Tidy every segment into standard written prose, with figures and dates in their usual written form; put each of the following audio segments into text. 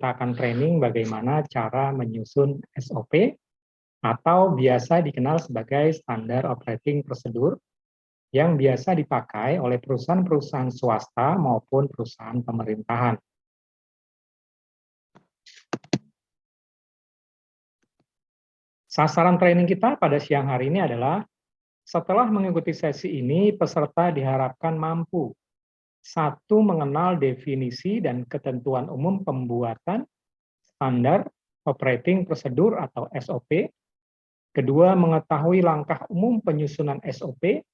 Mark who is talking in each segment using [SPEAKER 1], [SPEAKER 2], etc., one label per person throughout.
[SPEAKER 1] kita akan training bagaimana cara menyusun SOP atau biasa dikenal sebagai Standard Operating Procedure yang biasa dipakai oleh perusahaan-perusahaan swasta maupun perusahaan pemerintahan. Sasaran training kita pada siang hari ini adalah setelah mengikuti sesi ini, peserta diharapkan mampu: 1. Mengenal definisi dan ketentuan umum pembuatan Standar Operating Procedure atau SOP. 2. Mengetahui langkah umum penyusunan SOP.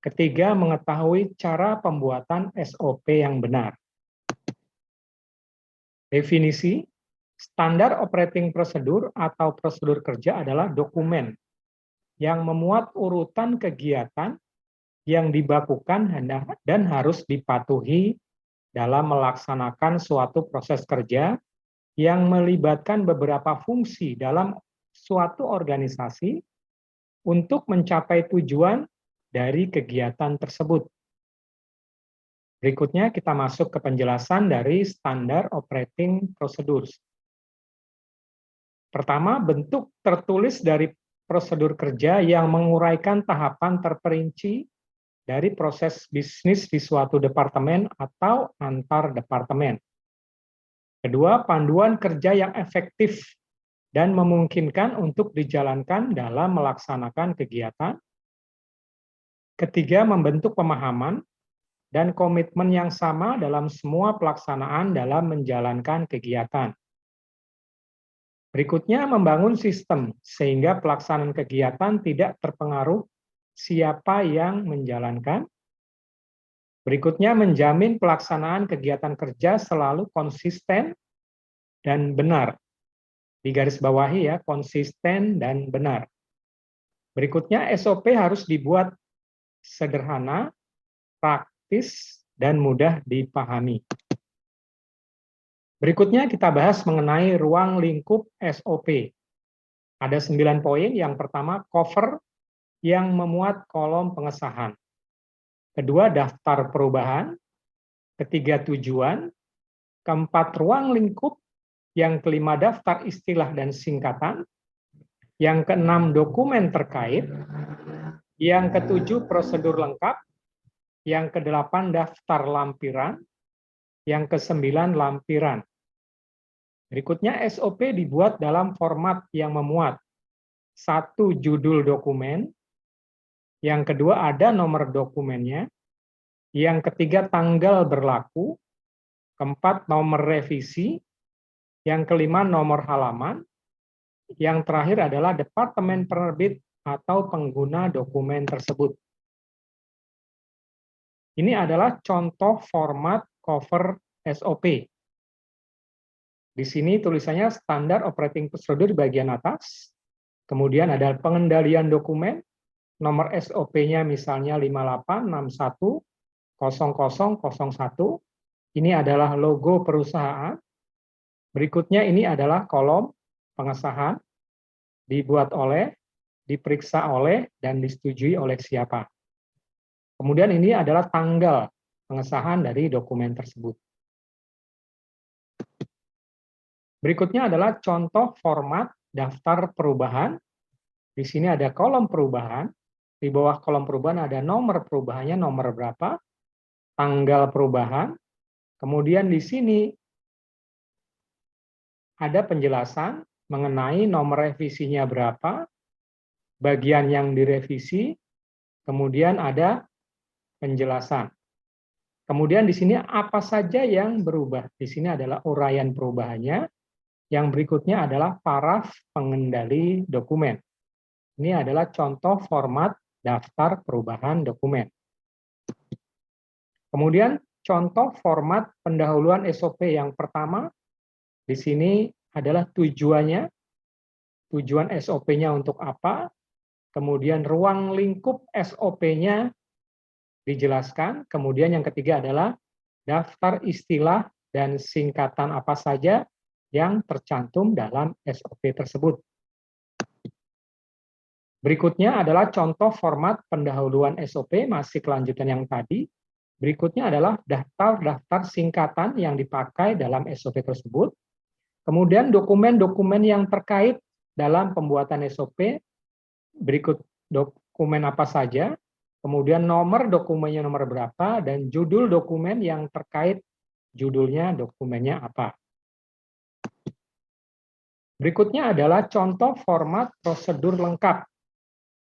[SPEAKER 1] 3. Mengetahui cara pembuatan SOP yang benar. Definisi: Standar Operating Procedure atau prosedur kerja adalah dokumen yang memuat urutan kegiatan yang dibakukan dan harus dipatuhi dalam melaksanakan suatu proses kerja yang melibatkan beberapa fungsi dalam suatu organisasi untuk mencapai tujuan dari kegiatan tersebut. Berikutnya kita masuk ke penjelasan dari Standard Operating Procedures. Pertama, bentuk tertulis dari prosedur kerja yang menguraikan tahapan terperinci dari proses bisnis di suatu departemen atau antar departemen. Kedua, panduan kerja yang efektif dan memungkinkan untuk dijalankan dalam melaksanakan kegiatan. Ketiga, membentuk pemahaman dan komitmen yang sama dalam semua pelaksanaan dalam menjalankan kegiatan. Berikutnya, membangun sistem sehingga pelaksanaan kegiatan tidak terpengaruh siapa yang menjalankan. Berikutnya, menjamin pelaksanaan kegiatan kerja selalu konsisten dan benar. Digarisbawahi ya, konsisten dan benar. Berikutnya, SOP harus dibuat sederhana, praktis, dan mudah dipahami. Berikutnya kita bahas mengenai ruang lingkup SOP. Ada 9 poin. Yang pertama, cover yang memuat kolom pengesahan. Kedua, daftar perubahan. Ketiga, tujuan. Keempat, ruang lingkup. Yang kelima, daftar istilah dan singkatan. Yang keenam, dokumen terkait. Yang ketujuh, prosedur lengkap. Yang kedelapan, daftar lampiran. Yang kesembilan, lampiran. Berikutnya, SOP dibuat dalam format yang memuat: 1. Judul dokumen. Yang kedua, ada nomor dokumennya. Yang ketiga, tanggal berlaku. Keempat, nomor revisi. Yang kelima, nomor halaman. Yang terakhir adalah departemen penerbit atau pengguna dokumen tersebut. Ini adalah contoh format cover SOP. Di sini tulisannya Standard Operating Procedure di bagian atas. Kemudian ada pengendalian dokumen. Nomor SOP-nya misalnya 58610001. Ini adalah logo perusahaan. Berikutnya ini adalah kolom pengesahan. Dibuat oleh, diperiksa oleh, dan disetujui oleh siapa. Kemudian ini adalah tanggal pengesahan dari dokumen tersebut. Berikutnya adalah contoh format daftar perubahan. Di sini ada kolom perubahan. Di bawah kolom perubahan ada nomor perubahannya, nomor berapa, tanggal perubahan. Kemudian di sini ada penjelasan mengenai nomor revisinya berapa, bagian yang direvisi, kemudian ada penjelasan. Kemudian di sini apa saja yang berubah. Di sini adalah uraian perubahannya. Yang berikutnya adalah paraf pengendali dokumen. Ini adalah contoh format daftar perubahan dokumen. Kemudian contoh format pendahuluan SOP yang pertama, di sini adalah tujuannya, tujuan SOP-nya untuk apa, kemudian ruang lingkup SOP-nya dijelaskan, kemudian yang ketiga adalah daftar istilah dan singkatan apa saja yang tercantum dalam SOP tersebut. Berikutnya adalah contoh format pendahuluan SOP, masih kelanjutan yang tadi. Berikutnya adalah daftar-daftar singkatan yang dipakai dalam SOP tersebut. Kemudian dokumen-dokumen yang terkait dalam pembuatan SOP, berikut dokumen apa saja, kemudian nomor dokumennya nomor berapa, dan judul dokumen yang terkait judulnya dokumennya apa. Berikutnya adalah contoh format prosedur lengkap.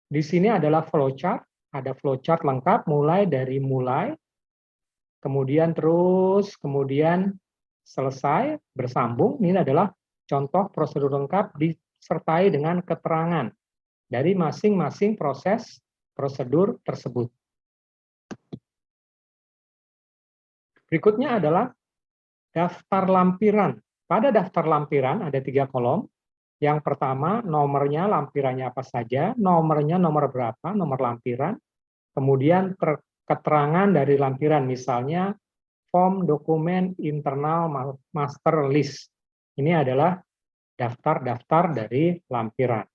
[SPEAKER 1] Di sini adalah flowchart, ada flowchart lengkap mulai dari mulai, kemudian kemudian selesai, bersambung. Ini adalah contoh prosedur lengkap disertai dengan keterangan dari masing-masing proses prosedur tersebut. Berikutnya adalah daftar lampiran. Pada daftar lampiran ada 3 kolom. Yang pertama, nomornya, lampirannya apa saja, nomornya nomor berapa, nomor lampiran, kemudian keterangan dari lampiran, misalnya form dokumen internal master list. Ini adalah daftar-daftar dari lampiran.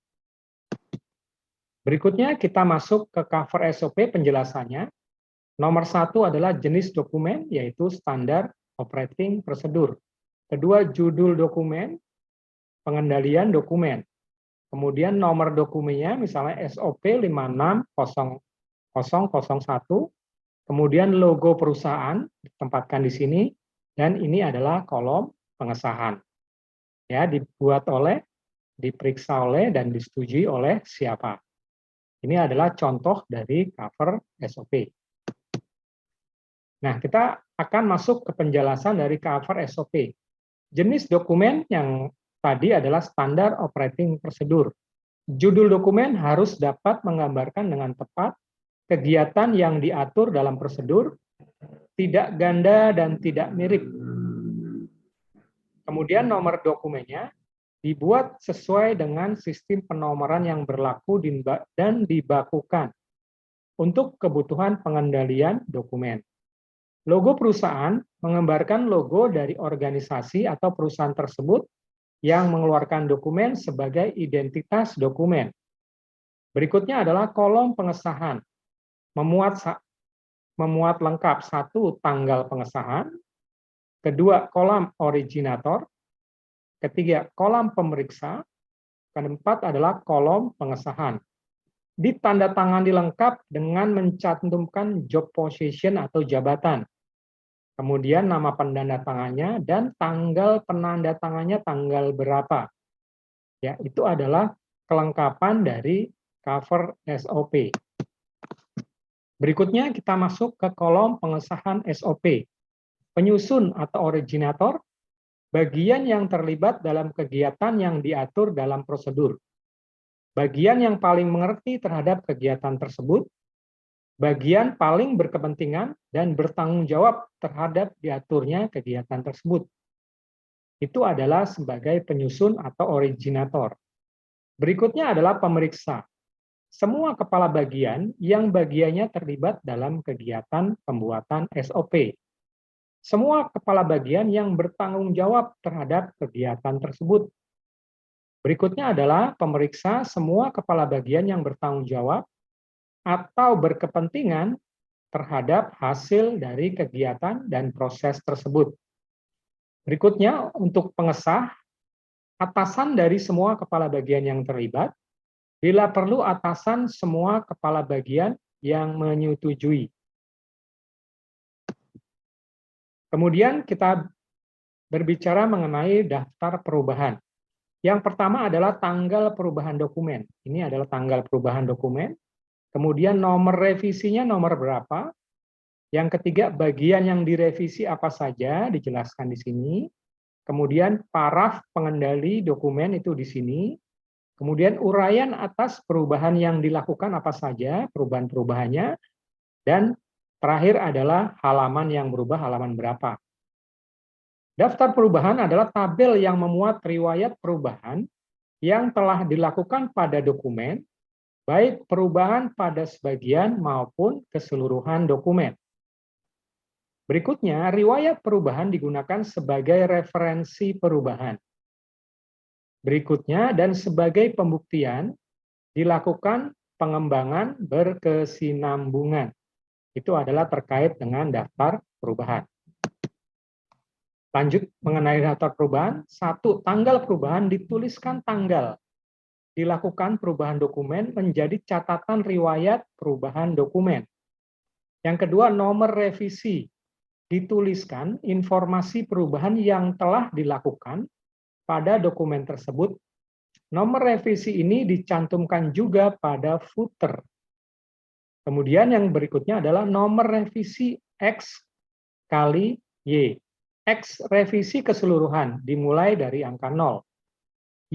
[SPEAKER 1] Berikutnya kita masuk ke cover SOP penjelasannya. Nomor 1 adalah jenis dokumen, yaitu standar operating procedure. Kedua, judul dokumen, pengendalian dokumen. Kemudian nomor dokumennya, misalnya SOP 5600001, kemudian logo perusahaan ditempatkan di sini, dan ini adalah kolom pengesahan. Ya, dibuat oleh, diperiksa oleh, dan disetujui oleh siapa. Ini adalah contoh dari cover SOP. Nah, kita akan masuk ke penjelasan dari cover SOP. Jenis dokumen yang tadi adalah standar operating procedure. Judul dokumen harus dapat menggambarkan dengan tepat kegiatan yang diatur dalam prosedur, tidak ganda dan tidak mirip. Kemudian nomor dokumennya dibuat sesuai dengan sistem penomoran yang berlaku dan dibakukan untuk kebutuhan pengendalian dokumen. Logo perusahaan menggambarkan logo dari organisasi atau perusahaan tersebut yang mengeluarkan dokumen sebagai identitas dokumen. Berikutnya adalah kolom pengesahan. Memuat lengkap, 1, tanggal pengesahan, kedua, kolom originator, ketiga, kolom pemeriksa, keempat adalah kolom pengesahan. Ditandatangani lengkap dengan mencantumkan job position atau jabatan. Kemudian nama penandatangannya dan tanggal penandatangannya tanggal berapa. Ya, itu adalah kelengkapan dari cover SOP. Berikutnya kita masuk ke kolom pengesahan SOP. Penyusun atau originator, bagian yang terlibat dalam kegiatan yang diatur dalam prosedur. Bagian yang paling mengerti terhadap kegiatan tersebut, bagian paling berkepentingan dan bertanggung jawab terhadap diaturnya kegiatan tersebut. Itu adalah sebagai penyusun atau originator. Berikutnya adalah pemeriksa. Semua kepala bagian yang bagiannya terlibat dalam kegiatan pembuatan SOP. Semua kepala bagian yang bertanggung jawab terhadap kegiatan tersebut. Berikutnya adalah pemeriksa semua kepala bagian yang bertanggung jawab atau berkepentingan terhadap hasil dari kegiatan dan proses tersebut. Berikutnya, untuk pengesah, atasan dari semua kepala bagian yang terlibat, bila perlu atasan semua kepala bagian yang menyetujui. Kemudian kita berbicara mengenai daftar perubahan. Yang pertama adalah tanggal perubahan dokumen. Ini adalah tanggal perubahan dokumen. Kemudian nomor revisinya nomor berapa. Yang ketiga, bagian yang direvisi apa saja, dijelaskan di sini. Kemudian paraf pengendali dokumen itu di sini. Kemudian uraian atas perubahan yang dilakukan apa saja, perubahan-perubahannya. Dan terakhir adalah halaman yang berubah, halaman berapa. Daftar perubahan adalah tabel yang memuat riwayat perubahan yang telah dilakukan pada dokumen, baik perubahan pada sebagian maupun keseluruhan dokumen. Berikutnya, riwayat perubahan digunakan sebagai referensi perubahan. Berikutnya, dan sebagai pembuktian, dilakukan pengembangan berkesinambungan. Itu adalah terkait dengan daftar perubahan. Lanjut mengenai daftar perubahan, 1. Tanggal perubahan dituliskan tanggal. Dilakukan perubahan dokumen menjadi catatan riwayat perubahan dokumen. Yang kedua, nomor revisi. Dituliskan informasi perubahan yang telah dilakukan pada dokumen tersebut. Nomor revisi ini dicantumkan juga pada footer. Kemudian yang berikutnya adalah nomor revisi X kali Y. X revisi keseluruhan dimulai dari angka 0.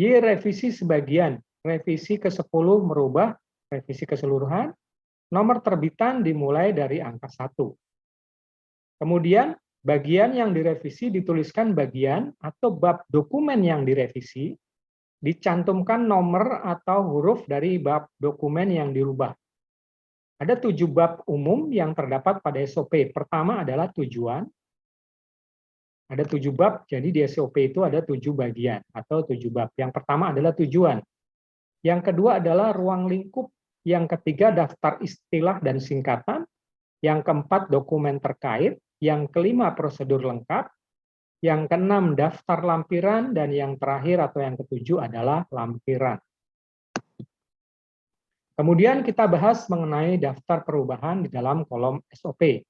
[SPEAKER 1] Y revisi sebagian, revisi ke-10 merubah revisi keseluruhan. Nomor terbitan dimulai dari angka 1. Kemudian bagian yang direvisi dituliskan bagian atau bab dokumen yang direvisi, dicantumkan nomor atau huruf dari bab dokumen yang dirubah. Ada 7 bab umum yang terdapat pada SOP. Pertama adalah tujuan. Ada 7 bab, jadi di SOP itu ada 7 bagian atau 7 bab. Yang pertama adalah tujuan. Yang kedua adalah ruang lingkup. Yang ketiga daftar istilah dan singkatan. Yang keempat dokumen terkait. Yang kelima prosedur lengkap. Yang keenam daftar lampiran. Dan yang terakhir atau yang ketujuh adalah lampiran. Kemudian kita bahas mengenai daftar perubahan di dalam kolom SOP.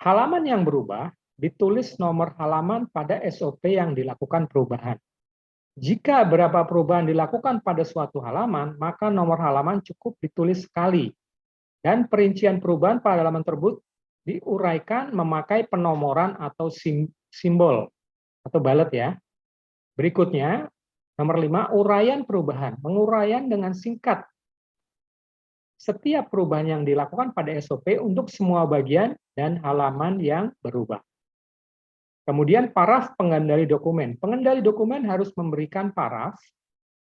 [SPEAKER 1] Halaman yang berubah ditulis nomor halaman pada SOP yang dilakukan perubahan. Jika berapa perubahan dilakukan pada suatu halaman, maka nomor halaman cukup ditulis sekali. Dan perincian perubahan pada halaman tersebut diuraikan memakai penomoran atau simbol atau balet ya. Berikutnya, nomor 5, uraian perubahan. Penguraian dengan singkat. Setiap perubahan yang dilakukan pada SOP untuk semua bagian dan halaman yang berubah. Kemudian paraf pengendali dokumen. Pengendali dokumen harus memberikan paraf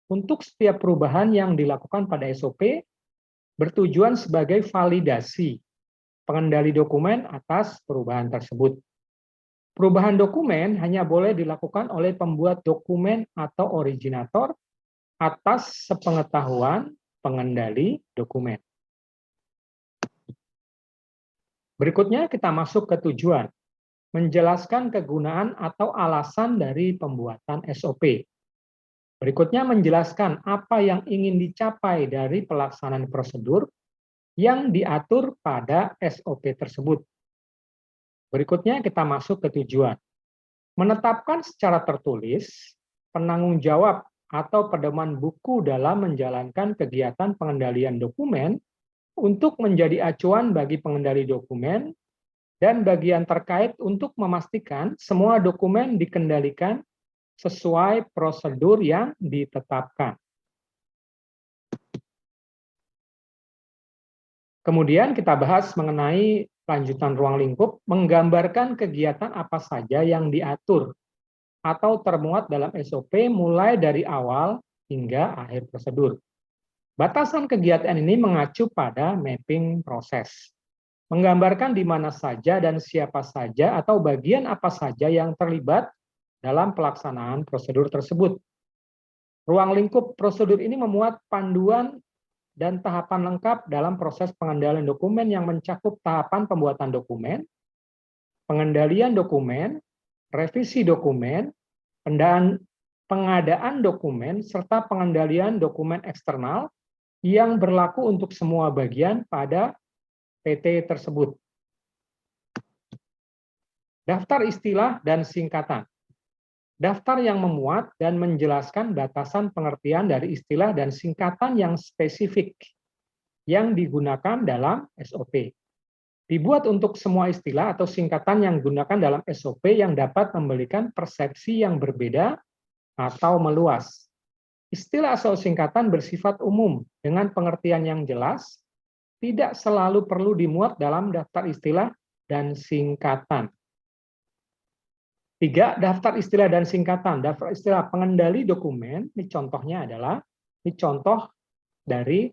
[SPEAKER 1] untuk setiap perubahan yang dilakukan pada SOP bertujuan sebagai validasi pengendali dokumen atas perubahan tersebut. Perubahan dokumen hanya boleh dilakukan oleh pembuat dokumen atau originator atas sepengetahuan pengendali dokumen. Berikutnya kita masuk ke tujuan. Menjelaskan kegunaan atau alasan dari pembuatan SOP. Berikutnya menjelaskan apa yang ingin dicapai dari pelaksanaan prosedur yang diatur pada SOP tersebut. Berikutnya kita masuk ke tujuan. Menetapkan secara tertulis penanggung jawab atau pedoman buku dalam menjalankan kegiatan pengendalian dokumen untuk menjadi acuan bagi pengendali dokumen dan bagian terkait untuk memastikan semua dokumen dikendalikan sesuai prosedur yang ditetapkan. Kemudian kita bahas mengenai lanjutan ruang lingkup, menggambarkan kegiatan apa saja yang diatur atau termuat dalam SOP mulai dari awal hingga akhir prosedur. Batasan kegiatan ini mengacu pada mapping proses. Menggambarkan di mana saja dan siapa saja atau bagian apa saja yang terlibat dalam pelaksanaan prosedur tersebut. Ruang lingkup prosedur ini memuat panduan dan tahapan lengkap dalam proses pengendalian dokumen yang mencakup tahapan pembuatan dokumen, pengendalian dokumen, revisi dokumen, pengadaan dokumen, serta pengendalian dokumen eksternal yang berlaku untuk semua bagian pada PT tersebut. Daftar istilah dan singkatan. Daftar yang memuat dan menjelaskan batasan pengertian dari istilah dan singkatan yang spesifik yang digunakan dalam SOP. Dibuat untuk semua istilah atau singkatan yang digunakan dalam SOP yang dapat memberikan persepsi yang berbeda atau meluas. Istilah atau singkatan bersifat umum dengan pengertian yang jelas, tidak selalu perlu dimuat dalam daftar istilah dan singkatan. 3. Daftar istilah dan singkatan. Daftar istilah pengendali dokumen, ini contohnya adalah, ini contoh dari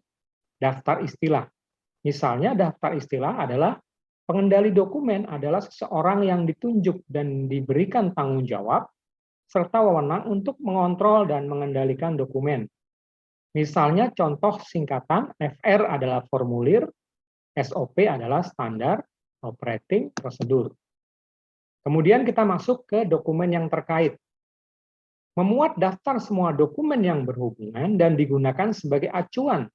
[SPEAKER 1] daftar istilah. Misalnya daftar istilah adalah pengendali dokumen adalah seseorang yang ditunjuk dan diberikan tanggung jawab serta wewenang untuk mengontrol dan mengendalikan dokumen. Misalnya contoh singkatan, FR adalah formulir, SOP adalah standar operating prosedur. Kemudian kita masuk ke dokumen yang terkait. Memuat daftar semua dokumen yang berhubungan dan digunakan sebagai acuan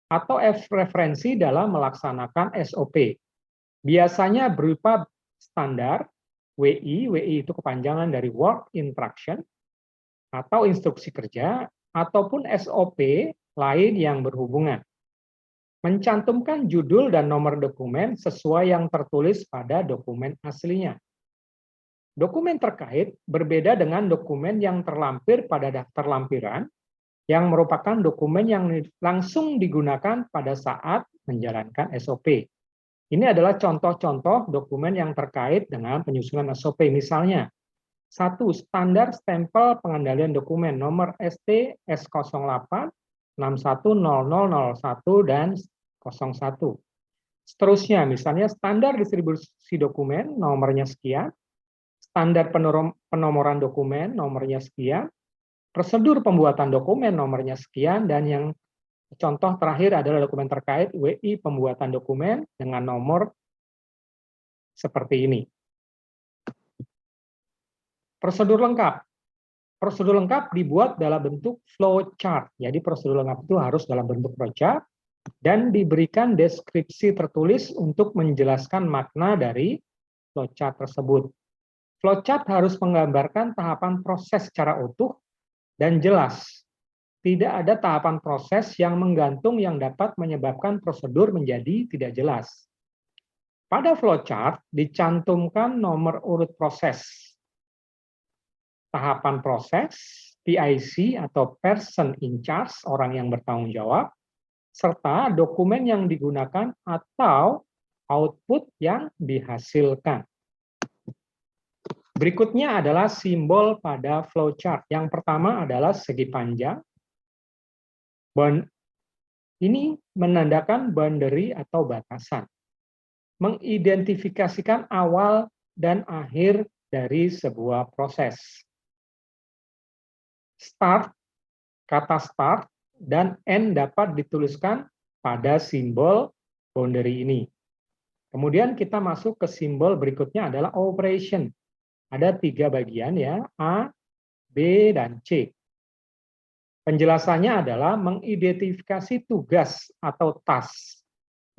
[SPEAKER 1] atau referensi dalam melaksanakan SOP. Biasanya berupa standar, WI itu kepanjangan dari Work Instruction, atau instruksi kerja, ataupun SOP lain yang berhubungan. Mencantumkan judul dan nomor dokumen sesuai yang tertulis pada dokumen aslinya. Dokumen terkait berbeda dengan dokumen yang terlampir pada daftar lampiran, yang merupakan dokumen yang langsung digunakan pada saat menjalankan SOP. Ini adalah contoh-contoh dokumen yang terkait dengan penyusunan SOP. Misalnya, 1. Standar stempel pengendalian dokumen nomor ST S08 610001 dan 01. Seterusnya, misalnya standar distribusi dokumen nomornya sekian, standar penomoran dokumen nomornya sekian, prosedur pembuatan dokumen nomornya sekian, dan yang contoh terakhir adalah dokumen terkait WI pembuatan dokumen dengan nomor seperti ini. Prosedur lengkap. Prosedur lengkap dibuat dalam bentuk flowchart. Jadi prosedur lengkap itu harus dalam bentuk flowchart dan diberikan deskripsi tertulis untuk menjelaskan makna dari flowchart tersebut. Flowchart harus menggambarkan tahapan proses secara utuh dan jelas. Tidak ada tahapan proses yang menggantung yang dapat menyebabkan prosedur menjadi tidak jelas. Pada flowchart dicantumkan nomor urut proses, tahapan proses, PIC atau person in charge, orang yang bertanggung jawab, serta dokumen yang digunakan atau output yang dihasilkan. Berikutnya adalah simbol pada flowchart. Yang pertama adalah segi panjang. Ini menandakan boundary atau batasan. Mengidentifikasikan awal dan akhir dari sebuah proses. Start, kata start, dan end dapat dituliskan pada simbol boundary ini. Kemudian kita masuk ke simbol berikutnya adalah operation. Ada 3 bagian ya, A, B, dan C. Penjelasannya adalah mengidentifikasi tugas atau task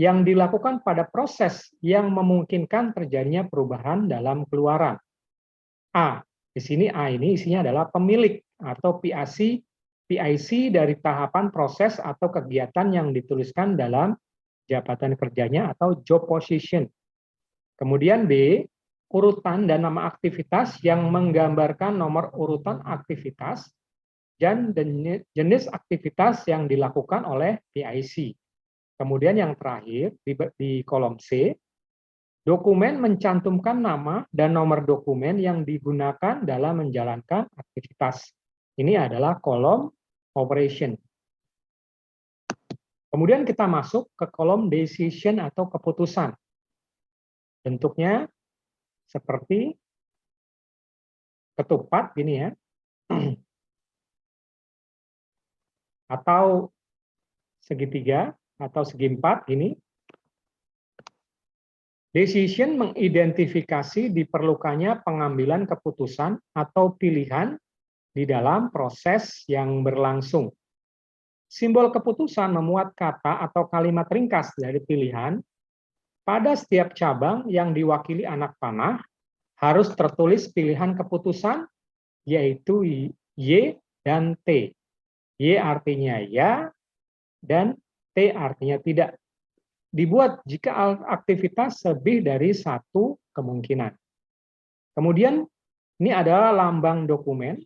[SPEAKER 1] yang dilakukan pada proses yang memungkinkan terjadinya perubahan dalam keluaran. A, di sini A ini isinya adalah pemilik atau PIC dari tahapan proses atau kegiatan yang dituliskan dalam jabatan kerjanya atau job position. Kemudian B, urutan dan nama aktivitas yang menggambarkan nomor urutan aktivitas dan jenis aktivitas yang dilakukan oleh PIC. Kemudian yang terakhir di kolom C, dokumen mencantumkan nama dan nomor dokumen yang digunakan dalam menjalankan aktivitas. Ini adalah kolom operation. Kemudian kita masuk ke kolom decision atau keputusan. Bentuknya seperti ketupat gini ya. Atau segitiga atau segi empat gini. Decision mengidentifikasi diperlukannya pengambilan keputusan atau pilihan di dalam proses yang berlangsung. Simbol keputusan memuat kata atau kalimat ringkas dari pilihan. Pada setiap cabang yang diwakili anak panah, harus tertulis pilihan keputusan, yaitu Y dan T. Y artinya ya, dan T artinya tidak. Dibuat jika aktivitas lebih dari 1 kemungkinan. Kemudian, ini adalah lambang dokumen.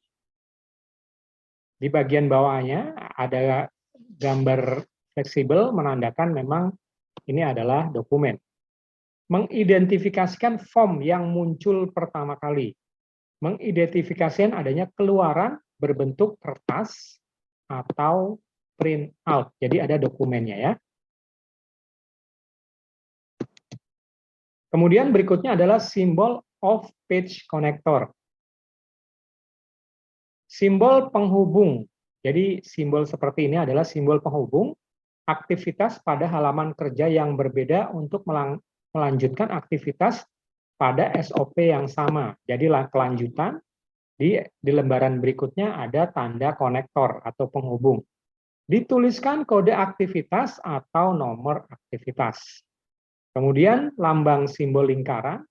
[SPEAKER 1] Di bagian bawahnya ada gambar fleksibel menandakan memang ini adalah dokumen. Mengidentifikasikan form yang muncul pertama kali. Mengidentifikasikan adanya keluaran berbentuk kertas atau print out. Jadi ada dokumennya ya. Kemudian berikutnya adalah simbol off-page connector. Simbol penghubung. Jadi simbol seperti ini adalah simbol penghubung aktivitas pada halaman kerja yang berbeda untuk melanjutkan aktivitas pada SOP yang sama. Jadi kelanjutan di lembaran berikutnya ada tanda konektor atau penghubung. Dituliskan kode aktivitas atau nomor aktivitas. Kemudian lambang simbol lingkaran,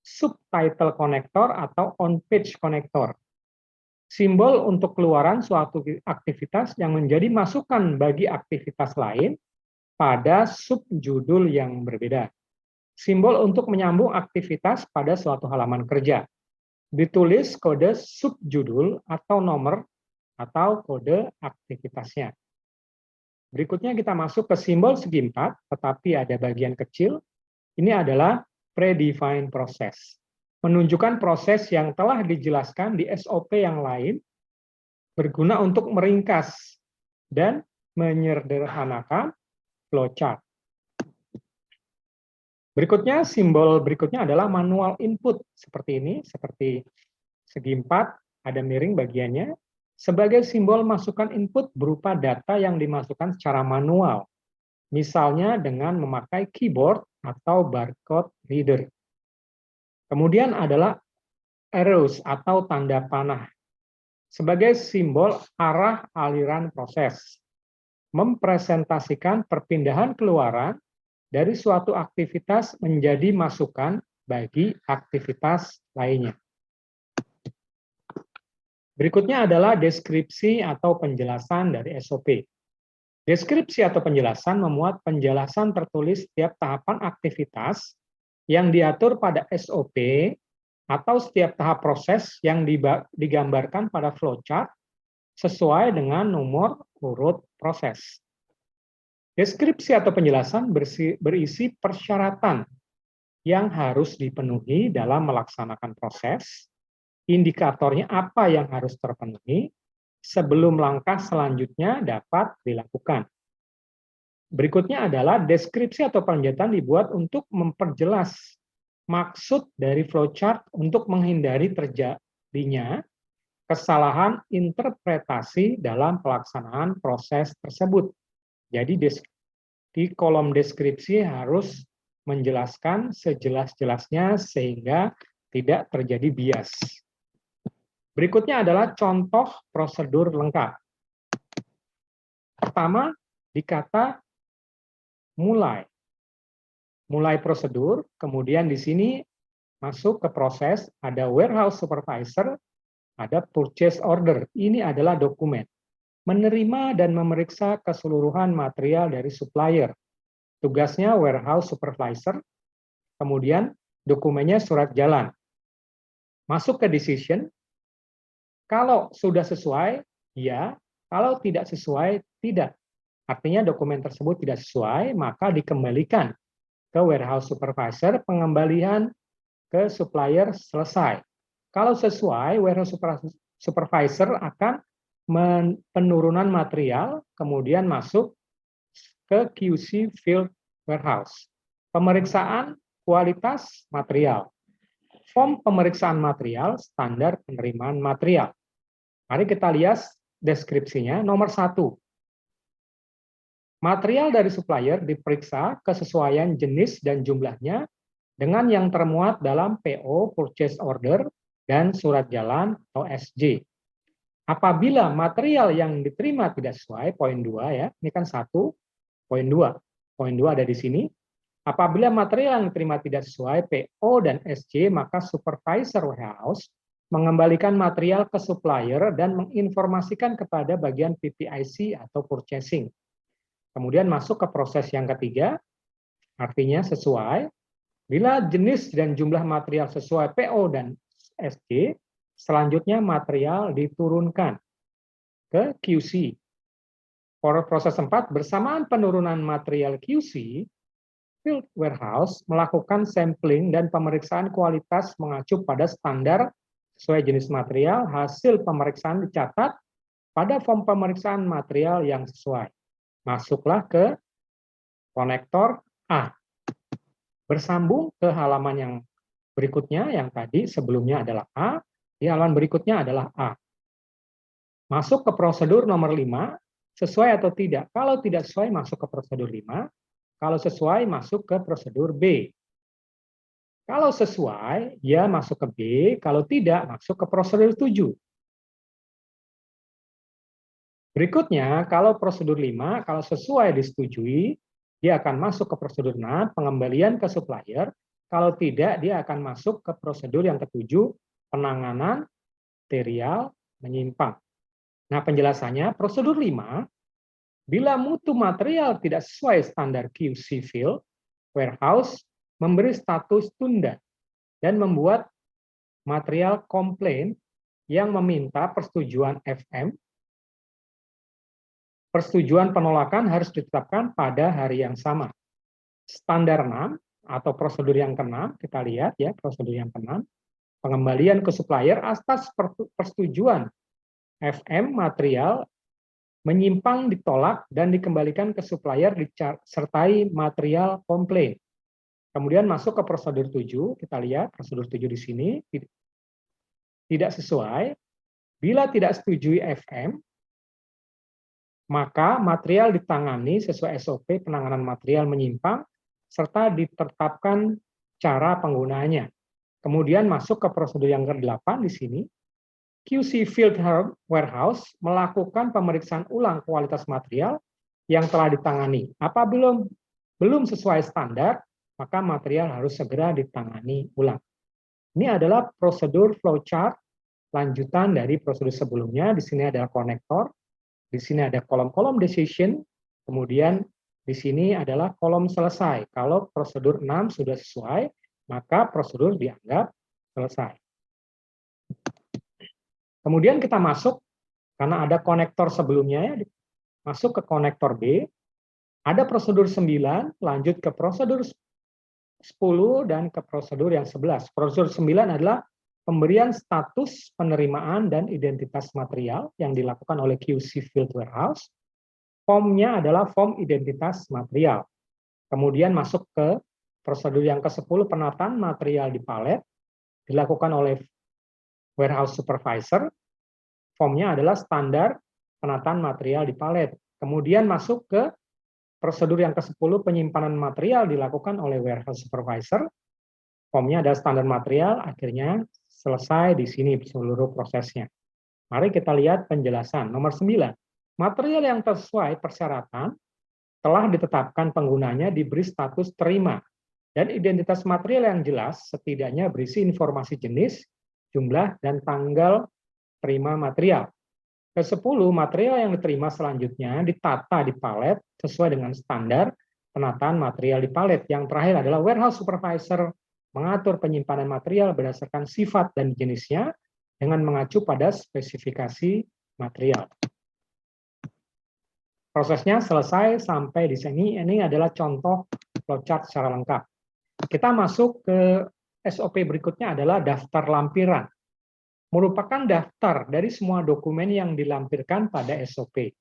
[SPEAKER 1] subtitle konektor atau on-page konektor. Simbol untuk keluaran suatu aktivitas yang menjadi masukan bagi aktivitas lain pada subjudul yang berbeda. Simbol untuk menyambung aktivitas pada suatu halaman kerja. Ditulis kode subjudul atau nomor atau kode aktivitasnya. Berikutnya kita masuk ke simbol segi 4, tetapi ada bagian kecil. Ini adalah predefined process. Menunjukkan proses yang telah dijelaskan di SOP yang lain, berguna untuk meringkas dan menyederhanakan flowchart. Berikutnya, simbol berikutnya adalah manual input. Seperti ini, seperti segi 4, ada miring bagiannya. Sebagai simbol masukan input berupa data yang dimasukkan secara manual. Misalnya dengan memakai keyboard atau barcode reader. Kemudian adalah arrows atau tanda panah. Sebagai simbol arah aliran proses. Mempresentasikan perpindahan keluaran dari suatu aktivitas menjadi masukan bagi aktivitas lainnya. Berikutnya adalah deskripsi atau penjelasan dari SOP. Deskripsi atau penjelasan memuat penjelasan tertulis setiap tahapan aktivitas yang diatur pada SOP atau setiap tahap proses yang digambarkan pada flowchart sesuai dengan nomor urut proses. Deskripsi atau penjelasan berisi persyaratan yang harus dipenuhi dalam melaksanakan proses, indikatornya apa yang harus terpenuhi, sebelum langkah selanjutnya dapat dilakukan. Berikutnya adalah deskripsi atau penjelasan dibuat untuk memperjelas maksud dari flowchart untuk menghindari terjadinya kesalahan interpretasi dalam pelaksanaan proses tersebut. Jadi di kolom deskripsi harus menjelaskan sejelas-jelasnya sehingga tidak terjadi bias. Berikutnya adalah contoh prosedur lengkap. Pertama, di kata mulai. Mulai prosedur, kemudian di sini masuk ke proses, ada warehouse supervisor, ada purchase order. Ini adalah dokumen. Menerima dan memeriksa keseluruhan material dari supplier. Tugasnya warehouse supervisor, kemudian dokumennya surat jalan. Masuk ke decision, kalau sudah sesuai, ya. Kalau tidak sesuai, tidak. Artinya dokumen tersebut tidak sesuai, maka dikembalikan ke warehouse supervisor, pengembalian ke supplier selesai. Kalau sesuai, warehouse supervisor akan penurunan material, kemudian masuk ke QC field warehouse. Pemeriksaan kualitas material. Form pemeriksaan material, standar penerimaan material. Mari kita lihat deskripsinya. Nomor 1. Material dari supplier diperiksa kesesuaian jenis dan jumlahnya dengan yang termuat dalam PO, purchase order, dan surat jalan atau SJ. Apabila material yang diterima tidak sesuai, poin 2 ya, ini kan 1, poin 2. Poin 2 ada di sini. Apabila material yang diterima tidak sesuai PO dan SJ, maka supervisor warehouse mengembalikan material ke supplier dan menginformasikan kepada bagian PPIC atau purchasing. Kemudian masuk ke proses yang ketiga, artinya sesuai. Bila jenis dan jumlah material sesuai PO dan SJ, selanjutnya material diturunkan ke QC. Proses 4, bersamaan penurunan material QC, field warehouse melakukan sampling dan pemeriksaan kualitas mengacu pada standar sesuai jenis material. Hasil pemeriksaan dicatat pada form pemeriksaan material yang sesuai. Masuklah ke konektor A. Bersambung ke halaman yang berikutnya, yang tadi sebelumnya adalah A, di halaman berikutnya adalah A. Masuk ke prosedur nomor 5, sesuai atau tidak. Kalau tidak sesuai, masuk ke prosedur 5. Kalau sesuai, masuk ke prosedur B. Kalau sesuai, dia masuk ke B, kalau tidak, masuk ke prosedur 7. Berikutnya, kalau prosedur 5, kalau sesuai disetujui, dia akan masuk ke prosedur 6, pengembalian ke supplier. Kalau tidak, dia akan masuk ke prosedur yang ketujuh, penanganan material menyimpang. Nah, penjelasannya, prosedur 5, bila mutu material tidak sesuai standar QC field, warehouse memberi status tunda dan membuat material komplain yang meminta persetujuan FM. Persetujuan penolakan harus ditetapkan pada hari yang sama. Standar 6 atau prosedur yang ke-6, kita lihat ya, prosedur yang ke-6, pengembalian ke supplier atas persetujuan FM material menyimpang ditolak dan dikembalikan ke supplier disertai material komplain. Kemudian masuk ke prosedur 7, kita lihat prosedur 7 di sini, tidak sesuai, bila tidak setujui FM, maka material ditangani sesuai SOP penanganan material menyimpang, serta ditetapkan cara penggunaannya. Kemudian masuk ke prosedur yang ke-8 di sini, QC Field Warehouse melakukan pemeriksaan ulang kualitas material yang telah ditangani. Apabila belum sesuai standar, maka material harus segera ditangani ulang. Ini adalah prosedur flowchart lanjutan dari prosedur sebelumnya. Di sini ada konektor, di sini ada kolom-kolom decision, kemudian di sini adalah kolom selesai. Kalau prosedur 6 sudah sesuai, maka prosedur dianggap selesai. Kemudian kita masuk, karena ada konektor sebelumnya, masuk ke konektor B, ada prosedur 9, lanjut ke prosedur 10, dan ke prosedur yang 11. Prosedur 9 adalah pemberian status penerimaan dan identitas material yang dilakukan oleh QC Field Warehouse. Formnya adalah form identitas material. Kemudian masuk ke prosedur yang ke-10, penataan material di palet, dilakukan oleh warehouse supervisor. Formnya adalah standar penataan material di palet. Kemudian masuk ke prosedur yang ke-10, penyimpanan material dilakukan oleh warehouse supervisor. Formnya adalah standar material, akhirnya selesai di sini seluruh prosesnya. Mari kita lihat penjelasan. Nomor 9, material yang sesuai persyaratan telah ditetapkan penggunanya diberi status terima, dan identitas material yang jelas setidaknya berisi informasi jenis, jumlah, dan tanggal terima material. Ke-10, material yang diterima selanjutnya ditata di palet sesuai dengan standar penataan material di palet. Yang terakhir adalah warehouse supervisor mengatur penyimpanan material berdasarkan sifat dan jenisnya dengan mengacu pada spesifikasi material. Prosesnya selesai sampai di sini. Ini adalah contoh flowchart secara lengkap. Kita masuk ke SOP berikutnya adalah daftar lampiran. Merupakan daftar dari semua dokumen yang dilampirkan pada SOP.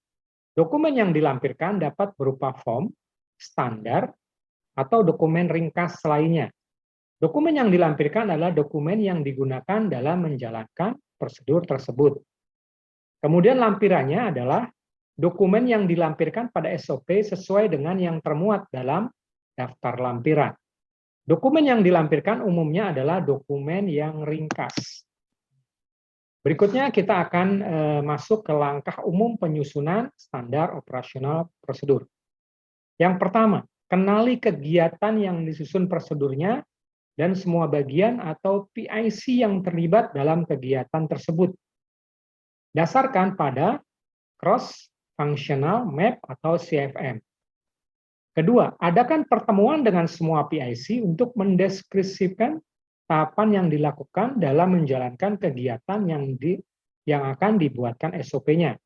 [SPEAKER 1] Dokumen yang dilampirkan dapat berupa form, standar, atau dokumen ringkas lainnya. Dokumen yang dilampirkan adalah dokumen yang digunakan dalam menjalankan prosedur tersebut. Kemudian lampirannya adalah dokumen yang dilampirkan pada SOP sesuai dengan yang termuat dalam daftar lampiran. Dokumen yang dilampirkan umumnya adalah dokumen yang ringkas. Berikutnya kita akan masuk ke langkah umum penyusunan standar operasional prosedur. Yang pertama, kenali kegiatan yang disusun prosedurnya dan semua bagian atau PIC yang terlibat dalam kegiatan tersebut. Dasarkan pada Cross Functional Map atau CFM. Kedua, adakan pertemuan dengan semua PIC untuk mendeskripsikan tahapan yang dilakukan dalam menjalankan kegiatan yang akan dibuatkan SOP-nya.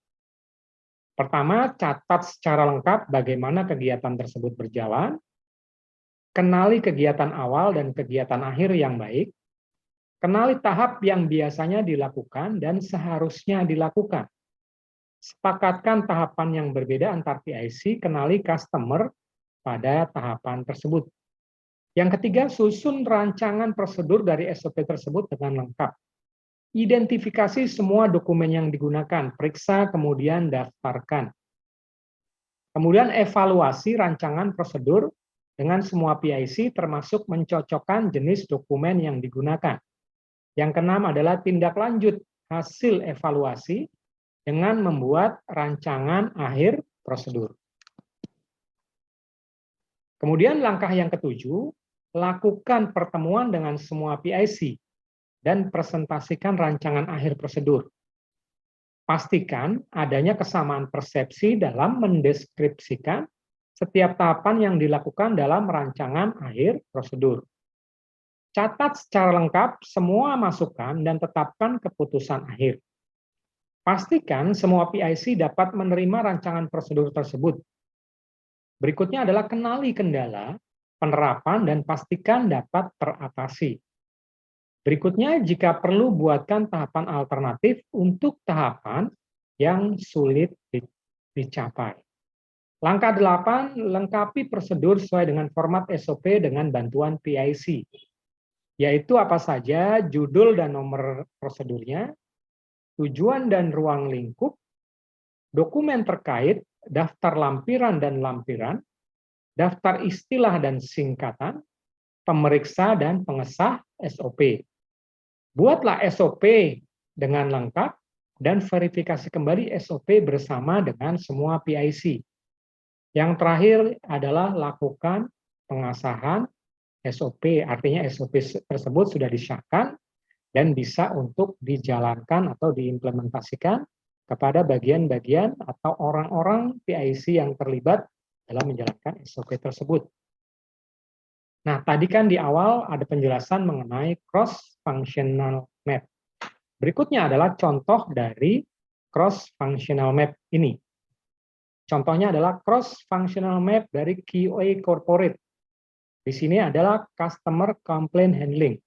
[SPEAKER 1] Pertama, catat secara lengkap bagaimana kegiatan tersebut berjalan, kenali kegiatan awal dan kegiatan akhir yang baik, kenali tahap yang biasanya dilakukan dan seharusnya dilakukan. Sepakatkan tahapan yang berbeda antar PIC, kenali customer pada tahapan tersebut. Yang ketiga, susun rancangan prosedur dari SOP tersebut dengan lengkap. Identifikasi semua dokumen yang digunakan, periksa kemudian daftarkan. Kemudian evaluasi rancangan prosedur dengan semua PIC termasuk mencocokkan jenis dokumen yang digunakan. Yang keenam adalah tindak lanjut hasil evaluasi dengan membuat rancangan akhir prosedur. Kemudian langkah yang ketujuh, lakukan pertemuan dengan semua PIC dan presentasikan rancangan akhir prosedur. Pastikan adanya kesamaan persepsi dalam mendeskripsikan setiap tahapan yang dilakukan dalam rancangan akhir prosedur. Catat secara lengkap semua masukan dan tetapkan keputusan akhir. Pastikan semua PIC dapat menerima rancangan prosedur tersebut. Berikutnya adalah kenali kendala, penerapan, dan pastikan dapat teratasi. Berikutnya, jika perlu buatkan tahapan alternatif untuk tahapan yang sulit dicapai. Langkah 8, lengkapi prosedur sesuai dengan format SOP dengan bantuan PIC, yaitu apa saja judul dan nomor prosedurnya, tujuan dan ruang lingkup, dokumen terkait, daftar lampiran dan lampiran, daftar istilah dan singkatan, pemeriksa dan pengesah SOP. Buatlah SOP dengan lengkap dan verifikasi kembali SOP bersama dengan semua PIC. Yang terakhir adalah lakukan pengesahan SOP, artinya SOP tersebut sudah disahkan dan bisa untuk dijalankan atau diimplementasikan kepada bagian-bagian atau orang-orang PIC yang terlibat dalam menjalankan SOP tersebut. Nah, tadi kan di awal ada penjelasan mengenai cross-functional map. Berikutnya adalah contoh dari cross-functional map ini. Contohnya adalah cross-functional map dari QA Corporate. Di sini adalah Customer Complaint Handling.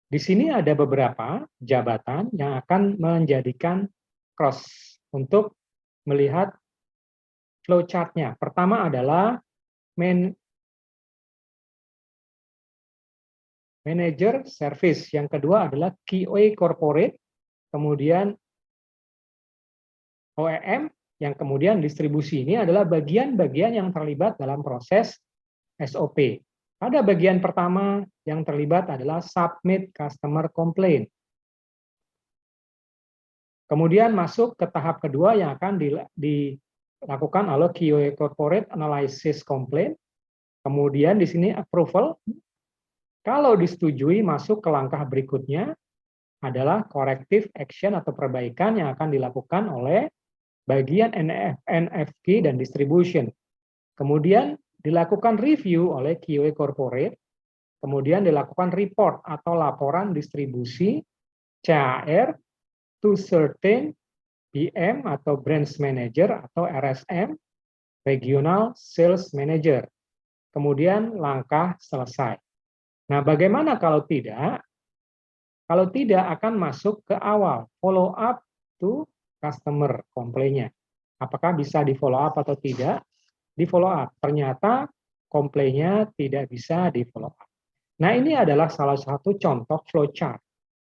[SPEAKER 1] Di sini ada beberapa jabatan yang akan menjadikan cross untuk melihat flowchart-nya. Pertama adalah Manager Service, yang kedua adalah QA Corporate, kemudian OEM, yang kemudian distribusi. Ini adalah bagian-bagian yang terlibat dalam proses SOP. Pada bagian pertama yang terlibat adalah Submit Customer Complaint. Kemudian masuk ke tahap kedua yang akan dilakukan oleh QA Corporate Analysis Complaint. Kemudian di sini Approval. Kalau disetujui, masuk ke langkah berikutnya adalah corrective action atau perbaikan yang akan dilakukan oleh bagian NFG dan distribution. Kemudian dilakukan review oleh QA Corporate, kemudian dilakukan report atau laporan distribusi CAR to certain BM atau Branch Manager atau RSM, Regional Sales Manager. Kemudian langkah selesai. Nah, bagaimana kalau tidak? Kalau tidak akan masuk ke awal, follow up to customer komplainnya. Apakah bisa di follow up atau tidak? Di follow up. Ternyata komplainnya tidak bisa di follow up. Nah, ini adalah salah satu contoh flowchart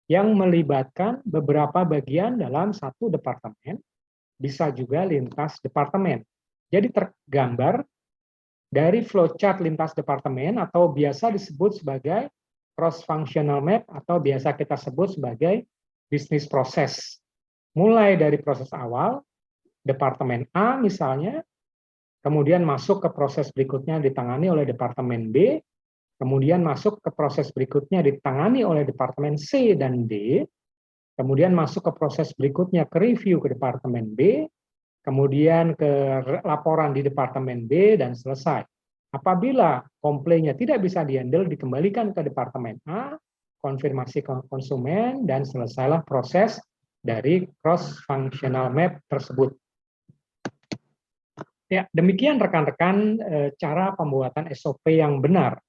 [SPEAKER 1] yang melibatkan beberapa bagian dalam satu departemen, bisa juga lintas departemen. Jadi tergambar dari flowchart lintas departemen atau biasa disebut sebagai cross-functional map atau biasa kita sebut sebagai bisnis proses. Mulai dari proses awal, departemen A misalnya, kemudian masuk ke proses berikutnya ditangani oleh departemen B, kemudian masuk ke proses berikutnya ditangani oleh departemen C dan D, kemudian masuk ke proses berikutnya ke review ke departemen B, kemudian ke laporan di departemen B, dan selesai. Apabila komplainnya tidak bisa dihandle, dikembalikan ke departemen A, konfirmasi ke konsumen, dan selesailah proses dari cross-functional map tersebut. Ya, demikian rekan-rekan cara pembuatan SOP yang benar.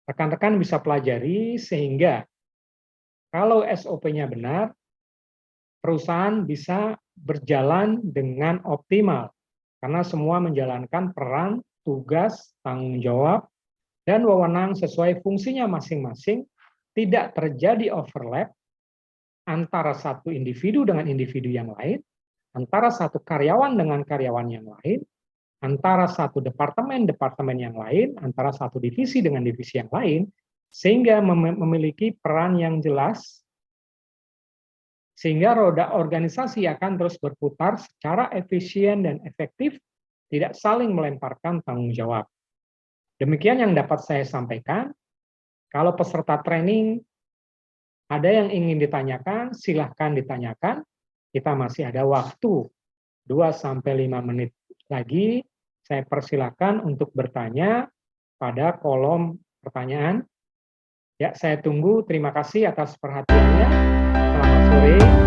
[SPEAKER 1] Rekan-rekan bisa pelajari sehingga kalau SOP-nya benar, perusahaan bisa berjalan dengan optimal karena semua menjalankan peran, tugas, tanggung jawab, dan wewenang sesuai fungsinya masing-masing, tidak terjadi overlap antara satu individu dengan individu yang lain, antara satu karyawan dengan karyawan yang lain, antara satu departemen yang lain, antara satu divisi dengan divisi yang lain, sehingga memiliki peran yang jelas, sehingga roda organisasi akan terus berputar secara efisien dan efektif, tidak saling melemparkan tanggung jawab. Demikian yang dapat saya sampaikan. Kalau peserta training ada yang ingin ditanyakan, silahkan ditanyakan. Kita masih ada waktu 2-5 menit lagi. Saya persilahkan untuk bertanya pada kolom pertanyaan. Ya, saya tunggu. Terima kasih atas perhatiannya. Selamat sore.